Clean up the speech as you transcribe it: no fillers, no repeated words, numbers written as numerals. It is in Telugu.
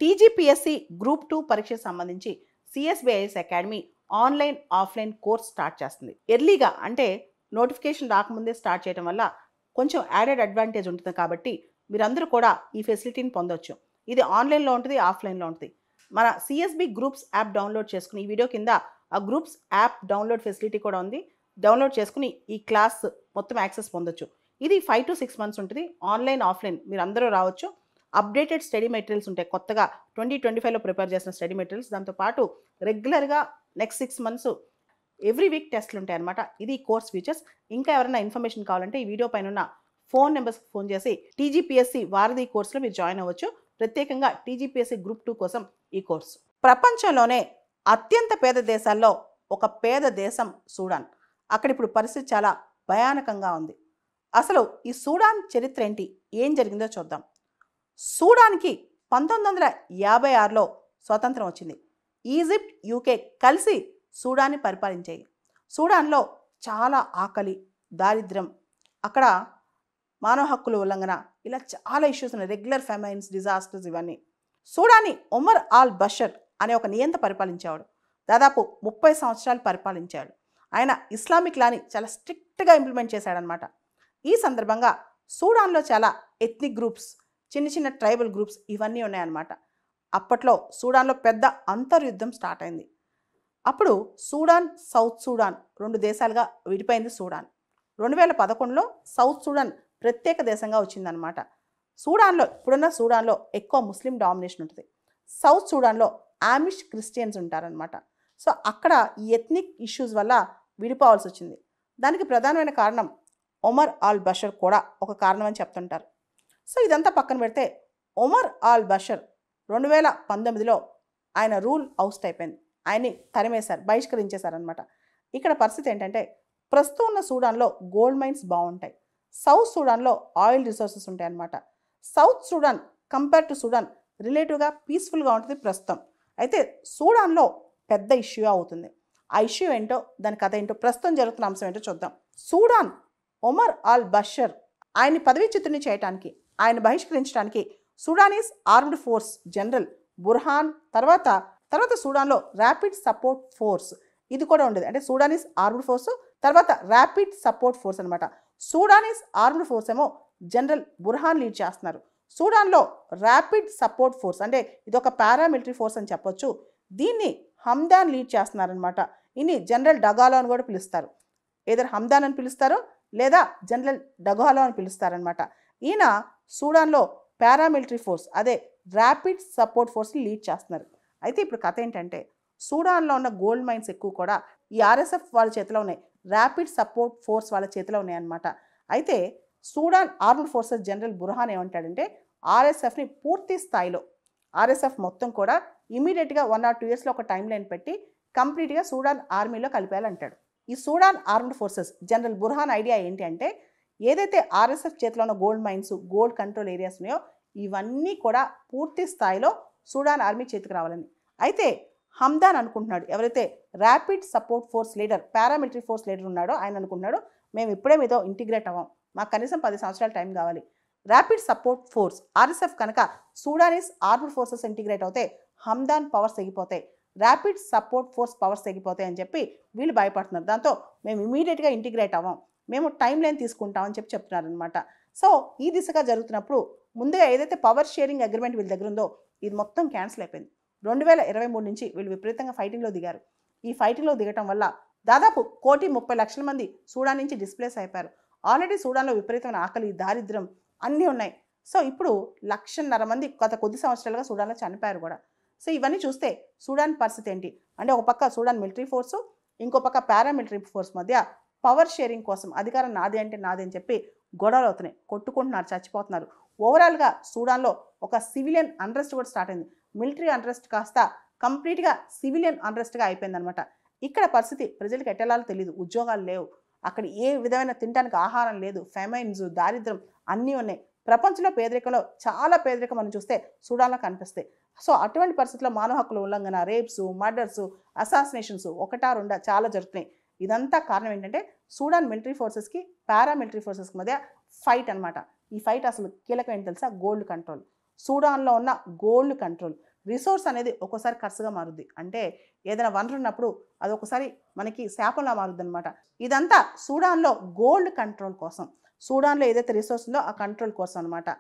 టీజీపీఎస్సీ గ్రూప్ 2 పరీక్షకు సంబంధించి CSBIS academy online offline course start చేస్తుంది. ఎర్లీగా అంటే నోటిఫికేషన్ రాకముందే స్టార్ట్ చేయడం వల్ల కొంచెం యాడెడ్ అడ్వాంటేజ్ ఉంటుంది కాబట్టి మీరందరూ కూడా ఈ ఫెసిలిటీని పొందొచ్చు. ఇది ఆన్లైన్లో ఉంటుంది, ఆఫ్లైన్లో ఉంటుంది. మన సిఎస్బి గ్రూప్స్ యాప్ డౌన్లోడ్ చేసుకుని ఈ వీడియో కింద ఆ గ్రూప్స్ యాప్ డౌన్లోడ్ ఫెసిలిటీ కూడా ఉంది. డౌన్లోడ్ చేసుకుని ఈ క్లాస్ మొత్తం యాక్సెస్ పొందొచ్చు. ఇది 5 to 6 months ఉంటుంది. ఆన్లైన్ ఆఫ్లైన్ మీరు అందరూ రావచ్చు. అప్డేటెడ్ స్టడీ మెటీరియల్స్ ఉంటాయి. కొత్తగా 2025లో ప్రిపేర్ చేసిన స్టడీ మెటీరియల్స్, దాంతోపాటు రెగ్యులర్గా నెక్స్ట్ 6 months ఎవ్రీ వీక్ టెస్ట్లు ఉంటాయి అనమాట. ఇది కోర్స్ ఫీచర్స్. ఇంకా ఎవరైనా ఇన్ఫర్మేషన్ కావాలంటే ఈ వీడియో పైన ఉన్న ఫోన్ నెంబర్స్కి ఫోన్ చేసి టీజీపీఎస్సీ వారధి కోర్సులో మీరు జాయిన్ అవ్వచ్చు. ప్రత్యేకంగా టీజీపీఎస్సీ గ్రూప్ 2 కోసం ఈ కోర్సు. ప్రపంచంలోనే అత్యంత పేద దేశాల్లో ఒక పేద దేశం సూడాన్. అక్కడ ఇప్పుడు పరిస్థితి చాలా భయానకంగా ఉంది. అసలు ఈ సూడాన్ చరిత్ర ఏంటి, ఏం జరిగిందో చూద్దాం. సూడాన్కి 1956లో స్వతంత్రం వచ్చింది. ఈజిప్ట్, యూకే కలిసి సూడాన్ని పరిపాలించాయి. సూడాన్లో చాలా ఆకలి, దారిద్ర్యం, అక్కడ మానవ హక్కుల ఉల్లంఘన, ఇలా చాలా ఇష్యూస్ ఉన్నాయి. రెగ్యులర్ ఫెమైన్స్, డిజాస్టర్స్, ఇవన్నీ. సూడాన్ని ఒమర్ ఆల్ బషర్ అనే ఒక నియంత పరిపాలించేవాడు. దాదాపు 30 సంవత్సరాలు పరిపాలించాడు. ఆయన ఇస్లామిక్ లాని చాలా స్ట్రిక్ట్గా ఇంప్లిమెంట్ చేశాడనమాట. ఈ సందర్భంగా సూడాన్లో చాలా ఎథ్నిక్ గ్రూప్స్, చిన్న చిన్న ట్రైబల్ గ్రూప్స్ ఇవన్నీ ఉన్నాయన్నమాట. అప్పట్లో సూడాన్లో పెద్ద అంతర్యుద్ధం స్టార్ట్ అయింది. అప్పుడు సూడాన్, సౌత్ సూడాన్ 2 దేశాలుగా విడిపోయింది సూడాన్. 2011లో సౌత్ సూడాన్ ప్రత్యేక దేశంగా వచ్చిందనమాట. సూడాన్లో ఇప్పుడున్న సూడాన్లో ఎక్కువ ముస్లిం డామినేషన్ ఉంటుంది. సౌత్ సూడాన్లో ఆమిష్ క్రిస్టియన్స్ ఉంటారనమాట. సో అక్కడ ఈ ఎథ్నిక్ ఇష్యూస్ వల్ల విడిపోవాల్సి వచ్చింది. దానికి ప్రధానమైన కారణం ఒమర్ ఆల్ బషర్ కూడా ఒక కారణం అని చెప్తుంటారు. సో ఇదంతా పక్కన పెడితే ఒమర్ ఆల్ బషర్ 2019లో ఆయన రూల్ అవుట్ అయిపోయింది. ఆయన్ని తరిమేశారు, బహిష్కరించేశారనమాట. ఇక్కడ పరిస్థితి ఏంటంటే ప్రస్తుతం ఉన్న సూడాన్లో గోల్డ్ మైన్స్ బాగుంటాయి. సౌత్ సూడాన్లో ఆయిల్ రిసోర్సెస్ ఉంటాయి అన్నమాట. South Sudan compare to Sudan రిలేటివ్గా పీస్ఫుల్గా ఉంటుంది ప్రస్తుతం. అయితే సూడాన్లో పెద్ద ఇష్యూ అవుతుంది. ఆ ఇష్యూ ఏంటో, దాని కథ ఏంటో, ప్రస్తుతం జరుగుతున్న అంశం ఏంటో చూద్దాం. సూడాన్ ఒమర్ ఆల్ బషర్ ఆయన్ని పదవీచ్యుతుని చేయడానికి, ఆయన బహిష్కరించడానికి Sudanese armed force general Burhan, తర్వాత సూడాన్లో ర్యాపిడ్ సపోర్ట్ ఫోర్స్ ఇది కూడా ఉండేది. అంటే సూడానీస్ ఆర్మ్డ్ ఫోర్స్, తర్వాత ర్యాపిడ్ సపోర్ట్ ఫోర్స్ అనమాట. సూడానీస్ ఆర్మ్డ్ ఫోర్స్ ఏమో జనరల్ బుర్హాన్ లీడ్ చేస్తున్నారు. సూడాన్లో ర్యాపిడ్ సపోర్ట్ ఫోర్స్ అంటే ఇది ఒక పారామిలిటరీ ఫోర్స్ అని చెప్పొచ్చు. దీన్ని హమ్దాన్ లీడ్ చేస్తున్నారనమాట. ఇన్ని జనరల్ డగాలో అని కూడా పిలుస్తారు. ఏదైనా హమ్దాన్ అని పిలుస్తారు లేదా జనరల్ డగాలో అని పిలుస్తారనమాట. ఈయన సూడాన్లో పారామిలిటరీ ఫోర్స్ అదే ర్యాపిడ్ సపోర్ట్ ఫోర్స్ని లీడ్ చేస్తున్నారు. అయితే ఇప్పుడు కథ ఏంటంటే సూడాన్లో ఉన్న గోల్డ్ మైన్స్ ఎక్కువ కూడా ఈ ఆర్ఎస్ఎఫ్ వాళ్ళ చేతిలో ఉన్నాయి, ర్యాపిడ్ సపోర్ట్ ఫోర్స్ వాళ్ళ చేతిలో ఉన్నాయన్నమాట. అయితే Sudan armed forces general Burhan ఏమంటాడంటే ఆర్ఎస్ఎఫ్ని పూర్తి స్థాయిలో ఆర్ఎస్ఎఫ్ మొత్తం కూడా ఇమీడియట్గా 1 or 2 yearsలో ఒక టైం లైన్ పెట్టి కంప్లీట్గా సూడాన్ ఆర్మీలో కలిపేయాలంటాడు. ఈ Sudan armed forces general Burhan idea ఏంటి అంటే ఏదైతే ఆర్ఎస్ఎఫ్ చేతిలో ఉన్న gold mines, gold control areas ఉన్నాయో ఇవన్నీ కూడా పూర్తి స్థాయిలో సూడాన్ ఆర్మీ చేతికి రావాలని. అయితే హమ్దాన్ అనుకుంటున్నాడు, ఎవరైతే rapid support force leader, paramilitary force leader ఉన్నాడో ఆయన అనుకుంటున్నాడు మేము ఇప్పుడే మీతో ఇంటిగ్రేట్ అవ్వం, మాకు కనీసం 10 సంవత్సరాల టైం కావాలి. ర్యాపిడ్ సపోర్ట్ ఫోర్స్ ఆర్ఎస్ఎఫ్ కనుక సూడానీస్ ఆర్మ్డ్ ఫోర్సెస్ ఇంటిగ్రేట్ అవుతే హమ్దాన్ పవర్స్ తెగిపోతాయి, ర్యాపిడ్ సపోర్ట్ ఫోర్స్ పవర్స్ తెగిపోతాయి అని చెప్పి వీళ్ళు భయపడుతున్నారు. దాంతో మేము ఇమీడియట్గా ఇంటిగ్రేట్ అవ్వం, మేము టైం లైన్ తీసుకుంటామని చెప్తున్నారు అనమాట. సో ఈ దిశగా జరుగుతున్నప్పుడు ముందుగా ఏదైతే పవర్ షేరింగ్ అగ్రిమెంట్ వీళ్ళ దగ్గర ఉందో ఇది మొత్తం క్యాన్సిల్ అయిపోయింది. 2023 నుంచి వీళ్ళు విపరీతంగా ఫైటింగ్లో దిగారు. ఈ ఫైటింగ్లో దిగటం వల్ల దాదాపు 1,30,00,000 మంది సూడాన్ నుంచి డిస్ప్లేస్ అయిపోయారు. ఆల్రెడీ సూడాన్లో విపరీతమైన ఆకలి, దారిద్ర్యం అన్నీ ఉన్నాయి. సో ఇప్పుడు 1,50,000 మంది గత కొద్ది సంవత్సరాలుగా సూడాన్లో చనిపోయారు కూడా. సో ఇవన్నీ చూస్తే సూడాన్ పరిస్థితి ఏంటి అంటే ఒక పక్క సూడాన్ మిలిటరీ ఫోర్సు, ఇంకో పక్క పారామిలిటరీ ఫోర్స్ మధ్య పవర్ షేరింగ్ కోసం అధికారం నాది అంటే నాది అని చెప్పి గొడవలు అవుతున్నాయి, కొట్టుకుంటున్నారు, చచ్చిపోతున్నారు. ఓవరాల్గా సూడాన్లో ఒక సివిలియన్ అన్రెస్ట్ కూడా స్టార్ట్ అయింది. మిలిటరీ అన్రెస్ట్ కాస్త కంప్లీట్గా సివిలియన్ అన్రెస్ట్గా అయిపోయిందనమాట. ఇక్కడ పరిస్థితి ప్రజలకు ఎట్టెలాలో తెలియదు, ఉద్యోగాలు లేవు, అక్కడ ఏ విధమైన తినడానికి ఆహారం లేదు, ఫెమైన్స్, దారిద్ర్యం అన్నీ ఉన్నాయి. ప్రపంచంలో పేదరికంలో చాలా పేదరికం మనం చూస్తే సూడాన్లో కనిపిస్తాయి. సో అటువంటి పరిస్థితుల్లో మానవ హక్కుల ఉల్లంఘన, రేప్స్, మర్డర్స్, అసాసినేషన్స్ ఒకటా రెండా చాలా జరుగుతున్నాయి. ఇదంతా కారణం ఏంటంటే సూడాన్ మిలిటరీ ఫోర్సెస్కి పారామిలిటరీ ఫోర్సెస్కి మధ్య ఫైట్ అనమాట. ఈ ఫైట్ అసలు కీలకం ఏంటి తెలుసా, గోల్డ్ కంట్రోల్. సూడాన్లో ఉన్న గోల్డ్ కంట్రోల్. రిసోర్స్ అనేది ఒక్కోసారి ఖర్చుగా మారుద్ది. అంటే ఏదైనా వనరు ఉన్నప్పుడు అది ఒకసారి మనకి శాపంలా మారుద్దనమాట. ఇదంతా సూడాన్లో గోల్డ్ కంట్రోల్ కోసం. సూడాన్లో ఏదైతే రిసోర్స్ ఉందో ఆ కంట్రోల్ కోసం అనమాట.